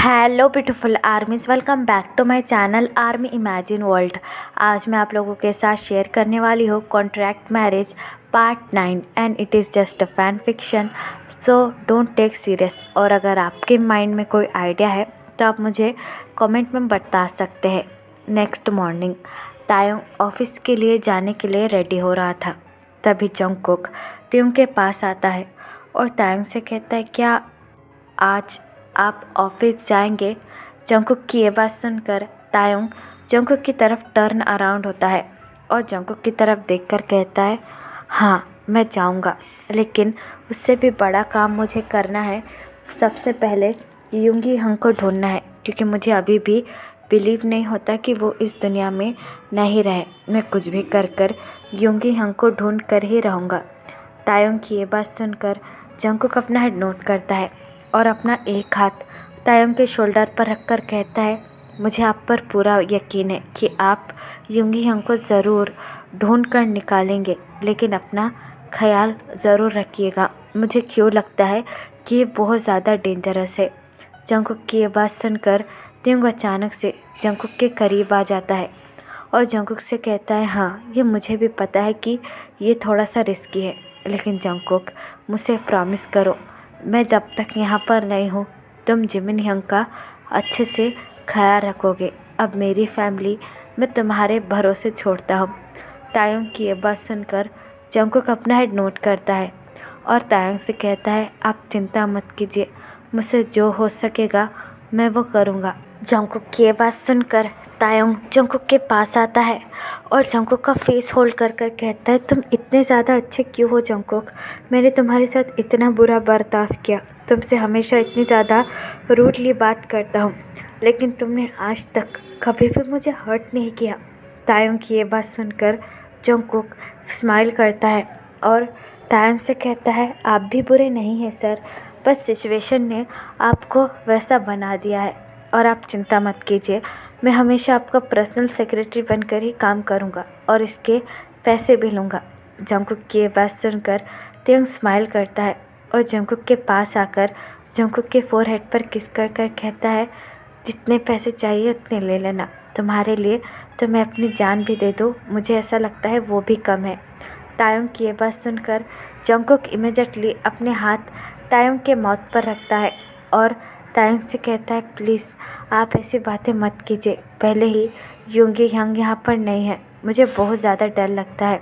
Hello beautiful armies, welcome back to my channel army imagine world. आज मैं आप लोगों के साथ शेयर करने वाली हूँ contract marriage part 9 and it is just a fan fiction, so don't take serious. और अगर आपके माइंड में कोई आइडिया है तो आप मुझे कमेंट में बता सकते हैं। नेक्स्ट मॉर्निंग तायोंग ऑफिस के लिए जाने के लिए रेडी हो रहा था। तभी जंगकुक तायोंग के पास आता है और तायोंग से कहता है, क्या आज आप ऑफिस जाएंगे? जंगकुक की ये बात सुनकर तायोंग जंगकुक की तरफ टर्न अराउंड होता है और जंगकुक की तरफ देखकर कहता है, हाँ मैं जाऊंगा, लेकिन उससे भी बड़ा काम मुझे करना है। सबसे पहले यूंगी हंग को ढूंढना है, क्योंकि मुझे अभी भी बिलीव नहीं होता कि वो इस दुनिया में नहीं रहे। मैं कुछ भी कर कर यूंगी हंग को ढूंढ कर ही रहूँगा। तायोंग की ये बात सुनकर जंगकुक अपना हेड नोट करता है और अपना एक हाथ तायोंग के शोल्डर पर रखकर कहता है, मुझे आप पर पूरा यकीन है कि आप यूंगी हंग को ज़रूर ढूंढ कर निकालेंगे, लेकिन अपना ख्याल ज़रूर रखिएगा। मुझे क्यों लगता है कि ये बहुत ज़्यादा डेंजरस है। जंगकुक की ये बात सुनकर तायोंग अचानक से जंगकुक के करीब आ जाता है और जंगकुक से कहता है, हाँ ये मुझे भी पता है कि ये थोड़ा सा रिस्की है, लेकिन जंगकुक मुझसे प्रॉमिस करो, मैं जब तक यहाँ पर नहीं हूँ तुम जिमिन यंग का अच्छे से ख्याल रखोगे। अब मेरी फैमिली मैं तुम्हारे भरोसे छोड़ता हूँ। तायोंग की ये बात सुनकर जंगकुक अपना हेड नोट करता है और तायोंग से कहता है, आप चिंता मत कीजिए, मुझसे जो हो सकेगा मैं वो करूँगा। जंगकुक की ये बात सुनकर तायोंग जंगकुक के पास आता है और जंगकुक का फेस होल्ड कर कर कहता है, तुम इतने ज़्यादा अच्छे क्यों हो जंगकुक? मैंने तुम्हारे साथ इतना बुरा बर्ताव किया, तुमसे हमेशा इतनी ज़्यादा रूडली बात करता हूँ, लेकिन तुमने आज तक कभी भी मुझे हर्ट नहीं किया। तायोंग की ये बात सुनकर जंगकुक स्माइल करता है और तायोंग से कहता है, आप भी बुरे नहीं हैं सर, बस सिचुएशन ने आपको वैसा बना दिया है और आप चिंता मत कीजिए, मैं हमेशा आपका पर्सनल सेक्रेटरी बनकर ही काम करूँगा और इसके पैसे भी लूँगा। जंगकुक की ये बात सुनकर तायोंग स्माइल करता है और जंगकुक के पास आकर जंगकुक के फोरहेड पर किस कर कर कहता है, जितने पैसे चाहिए उतने ले लेना, तुम्हारे लिए तो मैं अपनी जान भी दे दूँ, मुझे ऐसा लगता है वो भी कम है। तायोंग की ये बात सुनकर जंगकुक इमीडिएटली अपने हाथ तायोंग के माउथ पर रखता है और तायोंग से कहता है, प्लीज़ आप ऐसी बातें मत कीजिए, पहले ही यूंगी हंग यहाँ पर नहीं है, मुझे बहुत ज़्यादा डर लगता है।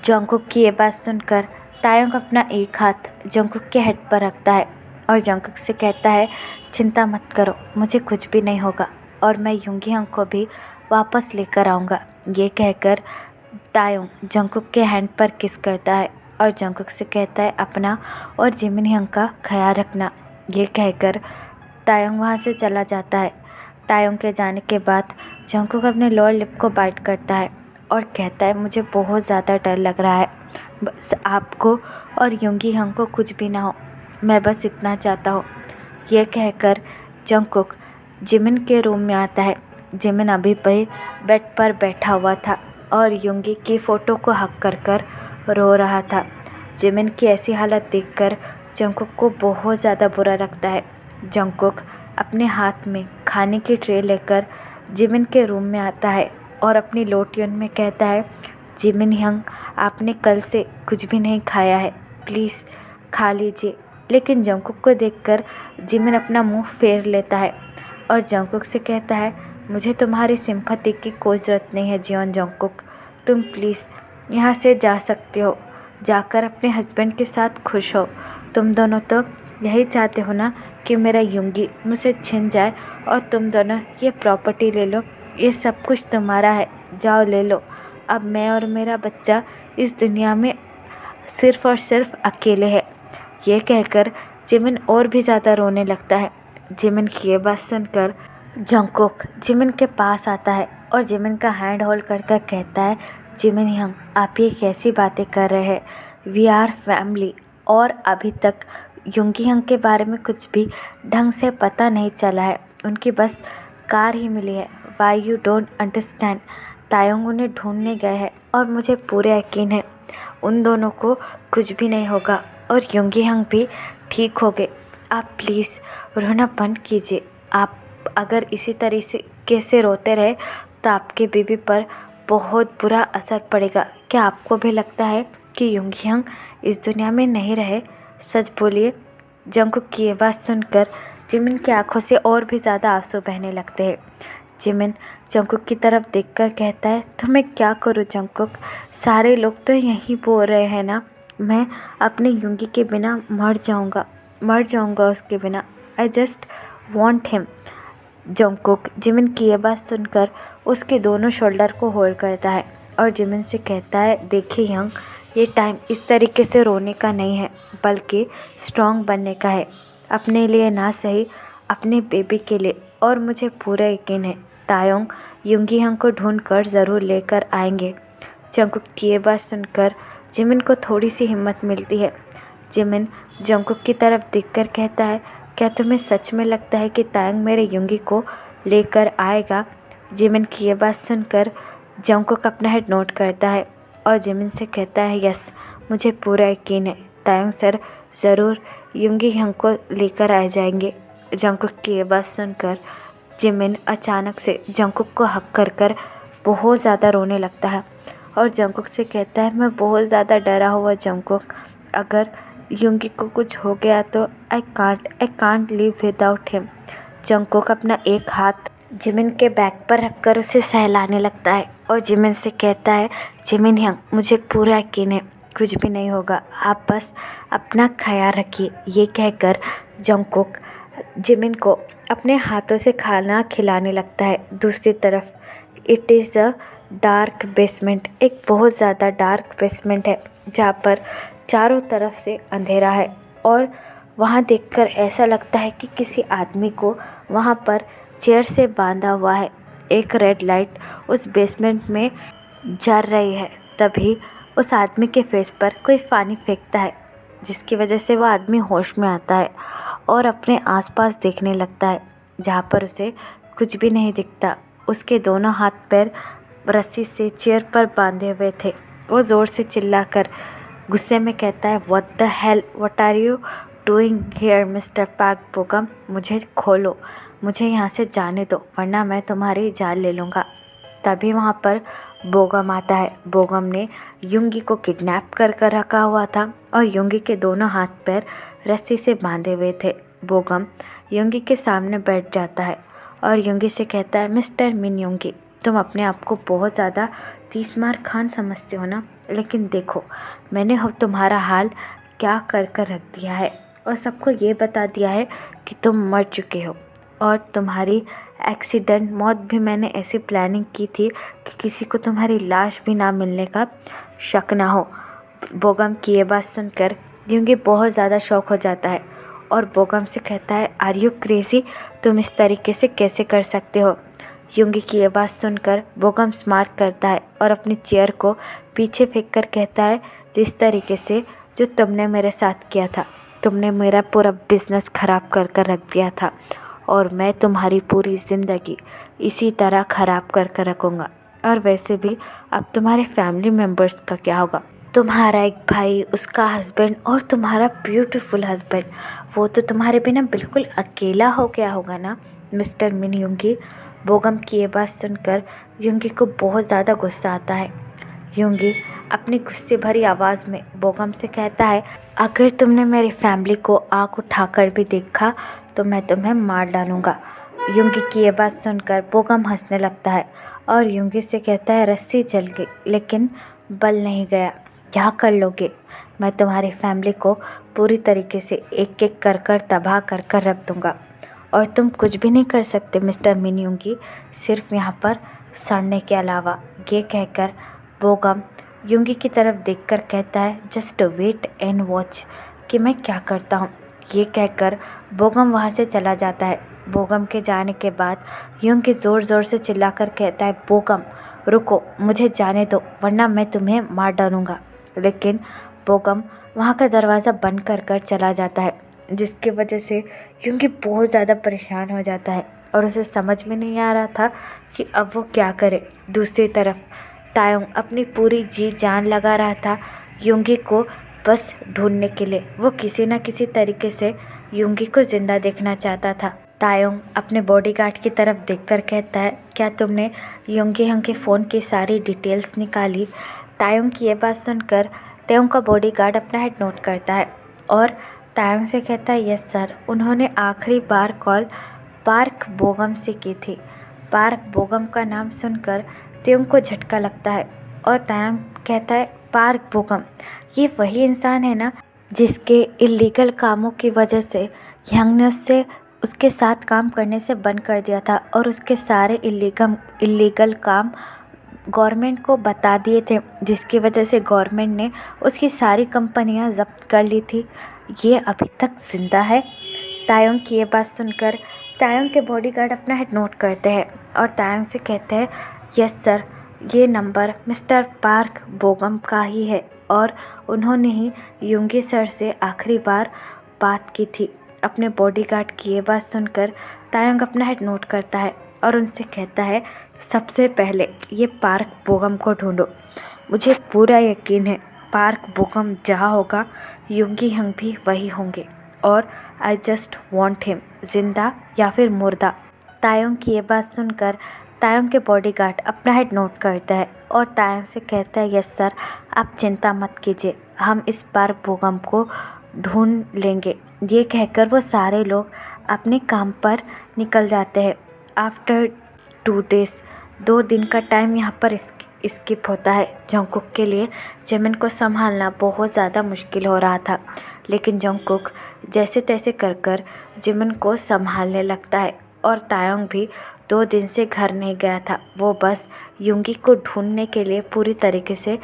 जंगकुक की ये बात सुनकर तायोंग अपना एक हाथ जंगकुक के हेड पर रखता है और जंगकुक से कहता है, चिंता मत करो, मुझे कुछ भी नहीं होगा और मैं यूंगी हंग को भी वापस लेकर आऊँगा। ये कहकर तायोंग जंगकुक के हैंड पर किस करता है और जंगकुक से कहता है, अपना और जिमिन यंग का ख्याल रखना। ये कहकर तायोंग वहाँ से चला जाता है। तायोंग के जाने के बाद जंगकुक अपने लोअर लिप को बाइट करता है और कहता है, मुझे बहुत ज़्यादा डर लग रहा है, बस आपको और यूंगी हंग को कुछ भी ना हो, मैं बस इतना चाहता हूँ। यह कहकर जंगकुक जिमिन के रूम में आता है। जिमिन अभी भी बेड पर बैठा हुआ था और यूंगी की फ़ोटो को हक कर कर रो रहा था। जिमिन की ऐसी हालत देखकर जंगकुक को बहुत ज़्यादा बुरा लगता है। जंगकुक अपने हाथ में खाने की ट्रे लेकर जिमिन के रूम में आता है और अपनी लो ट्यून में कहता है, जिमिन यंग आपने कल से कुछ भी नहीं खाया है, प्लीज़ खा लीजिए। लेकिन जंगकुक को देखकर जिमिन अपना मुंह फेर लेता है और जंगकुक से कहता है, मुझे तुम्हारी सिंपैथी की कोई ज़रूरत नहीं है जियोन जंगकुक, तुम प्लीज़ यहाँ से जा सकते हो, जाकर अपने हस्बैंड के साथ खुश हो। तुम दोनों तो यही चाहते हो ना कि मेरा यूंगी मुझसे छिन जाए और तुम दोनों ये प्रॉपर्टी ले लो, ये सब कुछ तुम्हारा है, जाओ ले लो। अब मैं और मेरा बच्चा इस दुनिया में सिर्फ़ और सिर्फ अकेले हैं। ये कहकर जिमिन और भी ज़्यादा रोने लगता है। जिमिन की ये बात सुनकर जंगकुक जिमिन के पास आता है और जिमिन का हैंड होल्ड कर कर कहता है, जिमिन यंग आप ये कैसी बातें कर रहे हैं, वी आर फैमिली, और अभी तक यूंगी हंग के बारे में कुछ भी ढंग से पता नहीं चला है, उनकी बस कार ही मिली है, वाई यू डोंट अंडरस्टैंड। तायोंग उन्हें ढूंढने गए हैं और मुझे पूरे यकीन है उन दोनों को कुछ भी नहीं होगा और यूंगी हंग भी ठीक हो गए। आप प्लीज़ रोना बंद कीजिए, आप अगर इसी तरीके से रोते रहे तो आपके बेबी पर बहुत बुरा असर पड़ेगा। क्या आपको भी लगता है कि युंगहंग इस दुनिया में नहीं रहे? सच बोलिए। जंगकुक की ये बात सुनकर जिमिन की आंखों से और भी ज़्यादा आंसू बहने लगते हैं। जिमिन जंगकुक की तरफ देखकर कहता है, तो मैं क्या करूँ जंगकुक? सारे लोग तो यही बोल रहे हैं ना, मैं अपने युंगी के बिना मर जाऊँगा उसके बिना। आई just want him. Jungkook Jimin की ये बात सुनकर उसके दोनों शोल्डर को होल्ड करता है और जिमिन से कहता है, देखिए यंग, ये टाइम इस तरीके से रोने का नहीं है, बल्कि स्ट्रॉन्ग बनने का है। अपने लिए ना सही, अपने बेबी के लिए। और मुझे पूरा यकीन है तायोंग युंगीहंग को ढूंढ कर ज़रूर लेकर आएंगे। जंगकुक की ये बात सुनकर जिमिन को थोड़ी सी हिम्मत मिलती है। जिमिन जंगकुक की तरफ देखकर कहता है, क्या तुम्हें सच में लगता है कि तायंग मेरे युंगी को लेकर आएगा? जिमिन की ये बात सुनकर जंगकुक अपना हेड नोट करता है और जिमिन से कहता है, यस, मुझे पूरा यकीन है तायंग सर ज़रूर युंगीहंग को लेकर आ जाएंगे। जंगकुक की ये बात सुनकर जिमिन अचानक से जंगकुक को हक कर बहुत ज़्यादा रोने लगता है और जंगकुक से कहता है, मैं बहुत ज़्यादा डरा हुआ जंगकुक, अगर युंगी को कुछ हो गया तो I can't live without him. Jungkook अपना एक हाथ जिमिन के बैक पर रखकर उसे सहलाने लगता है और जिमिन से कहता है, जिमिन यंग, मुझे पूरा यकीन है कुछ भी नहीं होगा, आप बस अपना ख्याल रखिए। ये कहकर जंगकुक जिमिन को अपने हाथों से खाना खिलाने लगता है। दूसरी तरफ it is a dark basement. एक बहुत ज़्यादा डार्क बेसमेंट है जहाँ पर चारों तरफ से अंधेरा है और वहाँ देखकर ऐसा लगता है कि किसी आदमी को वहाँ पर चेयर से बांधा हुआ है। एक रेड लाइट उस बेसमेंट में जल रही है। तभी उस आदमी के फेस पर कोई पानी फेंकता है, जिसकी वजह से वो आदमी होश में आता है और अपने आसपास देखने लगता है, जहाँ पर उसे कुछ भी नहीं दिखता। उसके दोनों हाथ पैर रस्सी से चेयर पर बांधे हुए थे। वो ज़ोर से चिल्लाकर गुस्से में कहता है, what the hell, what are you doing here mister Park Bogum? मुझे खोलो, मुझे यहाँ से जाने दो, वरना मैं तुम्हारी जान ले लूँगा। तभी वहाँ पर बोगम आता है। बोगम ने युंगी को किडनैप कर रखा हुआ था और युंगी के दोनों हाथ पैर रस्सी से बांधे हुए थे। बोगम युंगी के सामने बैठ जाता है और युंगी से कहता है, मिस्टर मिन युंगी, तुम अपने आप को बहुत ज़्यादा तीसमार खान समझते हो ना, लेकिन देखो मैंने तुम्हारा हाल क्या कर रख दिया है और सबको ये बता दिया है कि तुम मर चुके हो। और तुम्हारी एक्सीडेंट मौत भी मैंने ऐसी प्लानिंग की थी कि किसी को तुम्हारी लाश भी ना मिलने का शक ना हो। बोगम की ये बात सुनकर युंगी बहुत ज़्यादा शॉक हो जाता है और बोगम से कहता है, आर यू क्रेज़ी? तुम इस तरीके से कैसे कर सकते हो? युंगी की ये बात सुनकर बोगम स्मार्ट करता है और अपनी चेयर को पीछे फेंक कर कहता है, जिस तरीके से जो तुमने मेरे साथ किया था, तुमने मेरा पूरा बिजनेस ख़राब कर रख दिया था और मैं तुम्हारी पूरी ज़िंदगी इसी तरह ख़राब कर रखूँगा। और वैसे भी अब तुम्हारे फैमिली मेम्बर्स का क्या होगा? तुम्हारा एक भाई, उसका हस्बैंड और तुम्हारा ब्यूटीफुल हस्बैंड, वो तो तुम्हारे बिना बिल्कुल अकेला हो गया होगा ना मिस्टर मिन युंगी। बोगम की ये बात सुनकर युंगी को बहुत ज़्यादा गुस्सा आता है। युंगी अपनी गुस्से भरी आवाज़ में बोगम से कहता है, अगर तुमने मेरी फैमिली को आँख उठाकर भी देखा तो मैं तुम्हें मार डालूँगा। युंगी की ये बात सुनकर बोगम हंसने लगता है और युंगी से कहता है, रस्सी जल गई लेकिन बल नहीं गया, क्या कर लोगे? मैं तुम्हारी फैमिली को पूरी तरीके से एक एक कर तबाह कर रख दूँगा और तुम कुछ भी नहीं कर सकते मिस्टर मिन युंगी, सिर्फ यहाँ पर सड़ने के अलावा। ये कहकर बोगम युंगी की तरफ देखकर कहता है, जस्ट वेट एंड वॉच कि मैं क्या करता हूँ। ये कहकर बोगम वहाँ से चला जाता है। बोगम के जाने के बाद युंगी ज़ोर से चिल्लाकर कहता है, बोगम रुको, मुझे जाने दो, वरना मैं तुम्हें मार डालूँगा। लेकिन बोगम वहाँ का दरवाज़ा बंद कर चला जाता है, जिसकी वजह से युंगी बहुत ज़्यादा परेशान हो जाता है और उसे समझ में नहीं आ रहा था कि अब वो क्या करे। दूसरी तरफ तायोंग अपनी पूरी जी जान लगा रहा था युंगी को बस ढूंढने के लिए। वो किसी न किसी तरीके से युंगी को ज़िंदा देखना चाहता था। तायोंग अपने बॉडीगार्ड की तरफ देखकर कहता है, क्या तुमने योंगी हंग के फ़ोन की सारी डिटेल्स निकाली? तायोंग की ये बात सुनकर तायोंग का बॉडीगार्ड अपना हेड नोट करता है और तायोंग से कहता है, यस सर, उन्होंने आखिरी बार कॉल पार्क बोगम से की थी। पार्क बोगम का नाम सुनकर तायोंग को झटका लगता है और तायोंग कहता है, पार्क बोगम, ये वही इंसान है ना जिसके इलीगल कामों की वजह से यंग ने उसके साथ काम करने से बंद कर दिया था और उसके सारे इलीगल काम गवर्नमेंट को बता दिए थे, जिसकी वजह से गवर्नमेंट ने उसकी सारी कंपनियां जब्त कर ली थी। ये अभी तक ज़िंदा है। तायोंग की ये बात सुनकर तायोंग के बॉडीगार्ड अपना हेड नोट करते हैं और तायोंग से कहते हैं, यस सर, ये नंबर मिस्टर पार्क बोगम का ही है और उन्होंने ही योंगी सर से आखिरी बार बात की थी। अपने बॉडीगार्ड की ये बात सुनकर तायोंग अपना हेड नोट करता है और उनसे कहता है, सबसे पहले ये पार्क बोगम को ढूंढो। मुझे पूरा यकीन है पार्क बोगम जहाँ होगा योंगी हंग भी वही होंगे और आई जस्ट वॉन्ट हिम, जिंदा या फिर मुर्दा। तायोंग की ये बात सुनकर तायोंग के बॉडीगार्ड अपना हेड नोट करता है और तायोंग से कहता है, यस सर, आप चिंता मत कीजिए, हम इस पार्क बोगम को ढूंढ लेंगे। ये कहकर वो सारे लोग अपने काम पर निकल जाते हैं। आफ्टर 2 डेज़, 2 दिन का टाइम यहाँ पर स्किप होता है। जंगकुक के लिए जिमिन को संभालना बहुत ज़्यादा मुश्किल हो रहा था, लेकिन जंगकुक जैसे तैसे कर जिमिन को संभालने लगता है और तायोंग भी 2 दिन से घर नहीं गया था। वो बस योंगी को ढूंढने के लिए पूरी तरीके से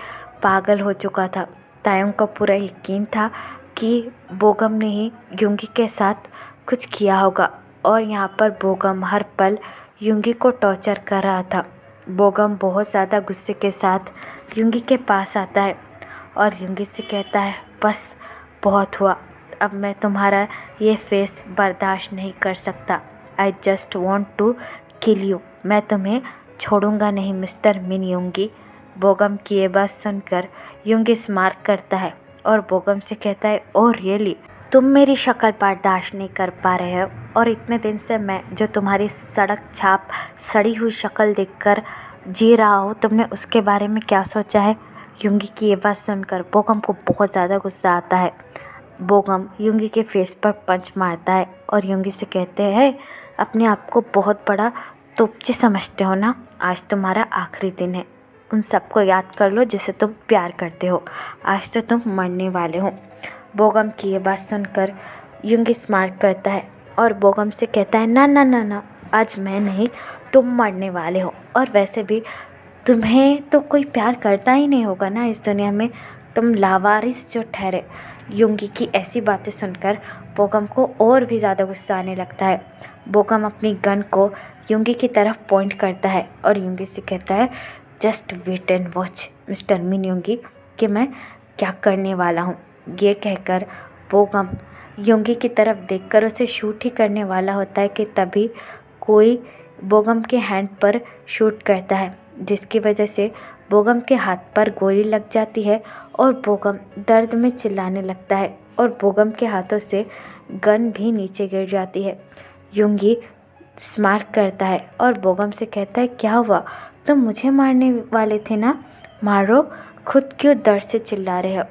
पागल हो चुका था। तायोंग को पूरा यकीन था कि बोगम ने ही योंगी के साथ कुछ किया होगा और यहाँ पर बोगम हर पल योंगी को टॉर्चर कर रहा था। बोगम बहुत ज़्यादा गुस्से के साथ योंगी के पास आता है और योंगी से कहता है, बस बहुत हुआ, अब मैं तुम्हारा ये फेस बर्दाश्त नहीं कर सकता। I just want to kill you, मैं तुम्हें छोड़ूंगा नहीं मिस्टर मिन योंगी। बोगम की ये बात सुनकर योंगी स्मार्ट करता है और बोगम से कहता है, ओह रियली, तुम मेरी शक्ल बर्दाश्त नहीं कर पा रहे हो और इतने दिन से मैं जो तुम्हारी सड़क छाप सड़ी हुई शक्ल देखकर जी रहा हूँ, तुमने उसके बारे में क्या सोचा है? योंगी की ये बात सुनकर बोगम को बहुत ज़्यादा गुस्सा आता है। बोगम योंगी के फेस पर पंच मारता है और योंगी से कहते हैं, अपने आप को बहुत बड़ा तोपची समझते हो ना? आज तुम्हारा आखिरी दिन है। उन सबको याद कर लो जिसे तुम प्यार करते हो। आज तो तुम मरने वाले हो। बोगम की ये बात सुनकर योंगी स्मार्ट करता है और बोगम से कहता है, ना ना ना ना, आज मैं नहीं, तुम मरने वाले हो। और वैसे भी तुम्हें तो कोई प्यार करता ही नहीं होगा ना इस दुनिया में, तुम लावारिस जो ठहरे। योंगी की ऐसी बातें सुनकर बोगम को और भी ज़्यादा गुस्सा आने लगता है। बोगम अपनी गन को योंगी की तरफ पॉइंट करता है और योंगी से कहता है, just wait and watch mister Min Yoongi कि मैं क्या करने वाला हूँ। ये कहकर बोगम योंगी की तरफ देखकर उसे शूट ही करने वाला होता है कि तभी कोई बोगम के हैंड पर शूट करता है, जिसकी वजह से बोगम के हाथ पर गोली लग जाती है और बोगम दर्द में चिल्लाने लगता है और बोगम के हाथों से गन भी नीचे गिर जाती है। योंगी स्मार्ट करता है और बोगम से कहता है, क्या हुआ, तुम मुझे मारने वाले थे ना? मारो, खुद क्यों दर्द से चिल्ला रहे हो?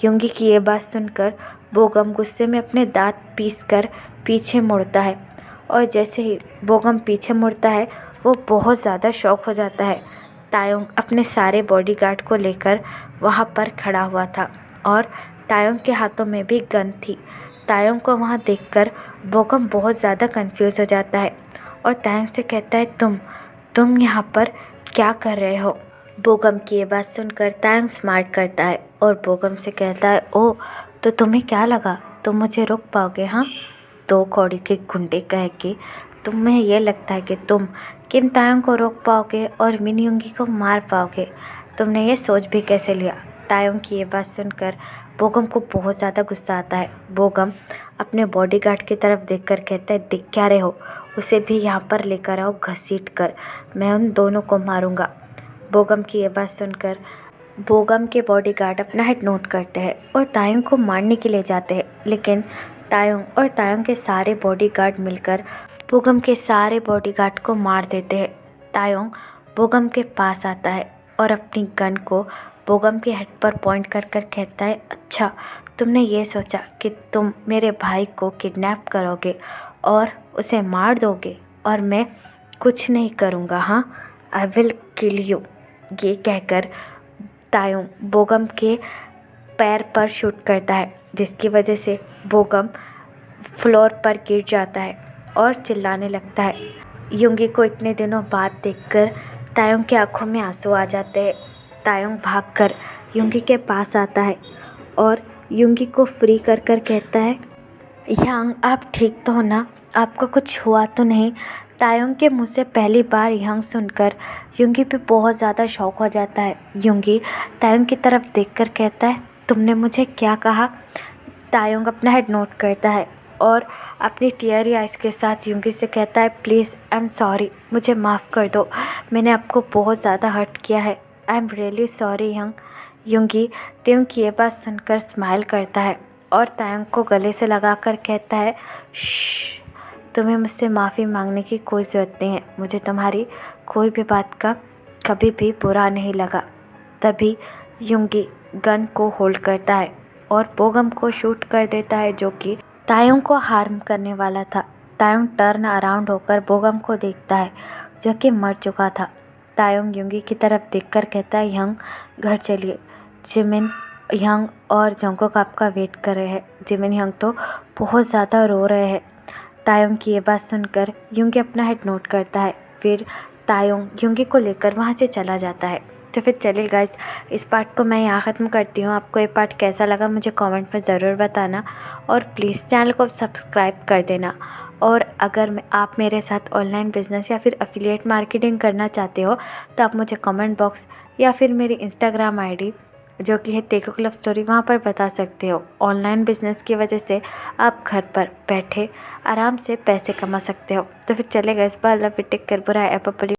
योंगी की ये बात सुनकर बोगम गुस्से में अपने दांत पीसकर पीछे मुड़ता है और जैसे ही बोगम पीछे मुड़ता है वो बहुत ज़्यादा शॉक हो जाता है। तायोंग अपने सारे बॉडीगार्ड को लेकर वहाँ पर खड़ा हुआ था और तायोंग के हाथों में भी गन थी। तायोंग को वहाँ देखकर बोगम बहुत ज़्यादा कंफ्यूज हो जाता है और तायोंग से कहता है, तुम यहाँ पर क्या कर रहे हो? बोगम की ये बात सुनकर तायोंग स्मार्ट करता है और बोगम से कहता है, ओह, तो तुम्हें क्या लगा तुम मुझे रोक पाओगे? हाँ, 2 कौड़ी के गुंडे कह के तुम्हें ये लगता है कि तुम किम तायोंग को रोक पाओगे और मिन योंगी को मार पाओगे? तुमने ये सोच भी कैसे लिया? तायोंग की ये बात सुनकर बोगम को बहुत ज़्यादा गुस्सा आता है। बोगम अपने बॉडीगार्ड की तरफ देखकर कहता है, देख क्या रहे हो, उसे भी यहाँ पर लेकर आओ घसीट कर, मैं उन दोनों को मारूंगा। बोगम की ये बात सुनकर बोगम के बॉडीगार्ड अपना हेड नोट करते हैं और तायोंग को मारने के लिए जाते हैं, लेकिन तायोंग और तायोंग के सारे बॉडीगार्ड मिलकर बोगम के सारे बॉडीगार्ड को मार देते हैं। तायोंग बोगम के पास आता है और अपनी गन को बोगम के हेड पर पॉइंट कर कर कहता है, अच्छा तुमने ये सोचा कि तुम मेरे भाई को किडनैप करोगे और उसे मार दोगे और मैं कुछ नहीं करूँगा, हाँ? I will kill you. ये कहकर तायोंग बोगम के पैर पर शूट करता है, जिसकी वजह से बोगम फ्लोर पर गिर जाता है और चिल्लाने लगता है। युंगी को इतने दिनों बाद देखकर तायोंग की आंखों में आंसू आ जाते हैं। तायोंग भागकर युंगी के पास आता है और युंगी को फ्री कर कर कहता है, यांग आप ठीक तो हो ना? आपको कुछ हुआ तो नहीं? तायोंग के मुंह से पहली बार यांग सुनकर युंगी पे बहुत ज़्यादा शौक हो जाता है। युंगी तायोंग की तरफ देखकर कहता है, तुमने मुझे क्या कहा? तायोंग अपना हेड नोट करता है और अपनी टीयरी आइज़ के साथ युंगी से कहता है, प्लीज़ आई एम सॉरी, मुझे माफ़ कर दो, मैंने आपको बहुत ज़्यादा हर्ट किया है, I am really sorry Young. Yoongi Taeyong की ये बात सुनकर स्माइल करता है और तायोंग को गले से लगाकर कहता है, श्श, तुम्हें मुझसे माफ़ी मांगने की कोई ज़रूरत नहीं है, मुझे तुम्हारी कोई भी बात का कभी भी बुरा नहीं लगा। तभी युंगी गन को होल्ड करता है और बोगम को शूट कर देता है, जो कि तायोंग को हार्म करने वाला था। तायोंग टर्न अराउंड होकर बोगम को देखता है, जो कि मर चुका था। तायोंग युंगी की तरफ देखकर कहता है, यंग घर चलिए, जिमिन यंग और जंगकोक आपका वेट कर रहे हैं। जिमिन यंग तो बहुत ज़्यादा रो रहे हैं। तायोंग की ये बात सुनकर युंगी अपना हेड नोट करता है। फिर तायोंग युंगी को लेकर वहाँ से चला जाता है। तो फिर चलिए गाइस, इस पार्ट को मैं यहाँ ख़त्म करती हूँ। आपको ये पार्ट कैसा लगा मुझे कमेंट में ज़रूर बताना और प्लीज़ चैनल को सब्सक्राइब कर देना। और अगर आप मेरे साथ ऑनलाइन बिजनेस या फिर एफिलिएट मार्केटिंग करना चाहते हो तो आप मुझे कमेंट बॉक्स या फिर मेरी इंस्टाग्राम आईडी जो कि है टेकोक लव स्टोरी, वहाँ पर बता सकते हो। ऑनलाइन बिजनेस की वजह से आप घर पर बैठे आराम से पैसे कमा सकते हो। तो फिर चलेगा इस बार लव टेक कर बुरा है।